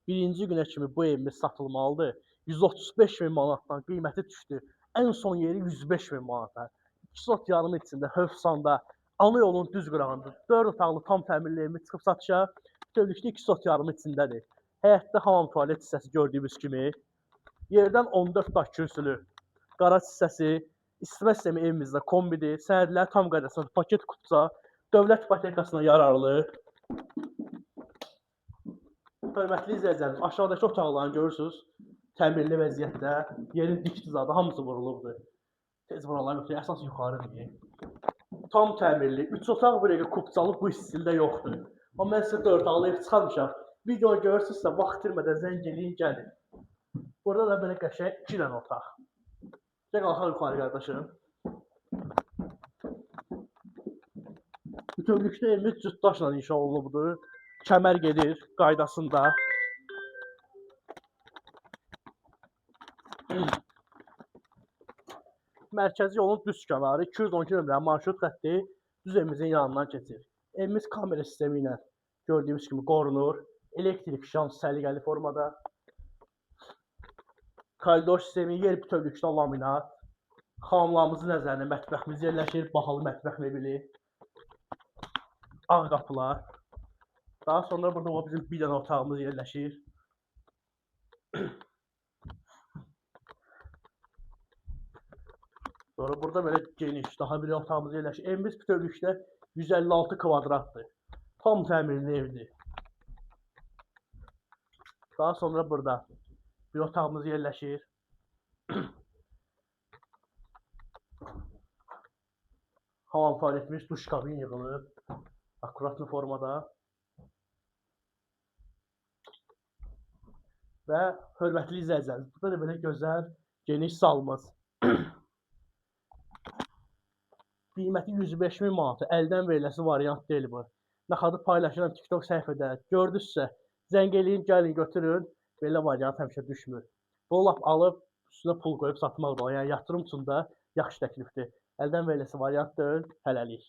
birinci günə kimi bu evimiz satılmalıdır. 135 min manatdan qiyməti düşdü. Ən son yeri 105 min manata. 2 sot yarımı içində Hövsanda, ana yolun düz qırağında 4 otaqlı tam təmirli evimiz çıxıb satışa. Bütövlükdə 2 sot yarımı içindədir. Həyətdə hamam tualet hissəsi gördüyünüz kimi. Yerdən 14 daş kürsülü, qaraj hissəsi, isitmə sistemi evimizdə kombidir. Sənədləri tam qaydasında paket kutusa, dövlət ipotekasına yararlı. Hörmətli izləyicilərimiz, aşağıdakı otaqlarını görürsünüz. Təmirli vəziyyətdə, yerin dik dizadı hamısı vurulubdur. Tez buraları götürək, əsas yuxarıdır. Tam təmirli, 3 otaq bir evə kupçalı bu istildə yoxdur. Amma mən sizə 4 otaqlı ev çıxarmışam. Videonu görürsünüzsə, vaxt itirmədən zəng eləyin, gəlin. Burada da belə qəşəng 2 dənə otaq. Gəl qalxaq yuxarı qardaşım. Bütövlükdə evimiz cütdaşla inşa olunubdur. Kəmər gedir qaydasında. Mərkəzi yolun düz kənarı 212 nömrəli marşrut xətti düz evimizin yanından keçir. Evimiz kamera sistemi ilə gördüyünüz kimi qorunur. Elektrik şans səliqəli formada. Koridor sistemi, yer bütövlükdə laminat. Hamamlarımızın nəzərində mətbəximiz yerləşir. Bahalı mətbəx mebeli. Ağ qapılar. Daha sonra burada bizim bir dənə otağımız yerləşir. Sonra burada belə geniş, daha bir otağımız yerləşir. Evimiz bütövlükdə 156 kvadratdır. Tam təmirli evdir. Daha sonra burada bir otağımız yerləşir. Hamam tualetimiz, duş kabin yığılıb. Akuratlı formada. Və hörmətli izləyicilərimiz, burada da belə gözəl, geniş salımız. Qiyməti 105 min manatı, əldən veriləsi variant deyil bu. Naxadı paylaşıram TikTok səhifədə. Gördünüzsə, zəng eləyin, gəlin götürün. Belə variant həmişə düşmür. Bunu lap alıb, üstünə pul qoyub satmaq da, yəni yatırım üçün də yaxşı təklifdir. Əldən veriləsi variant deyil, hələlik.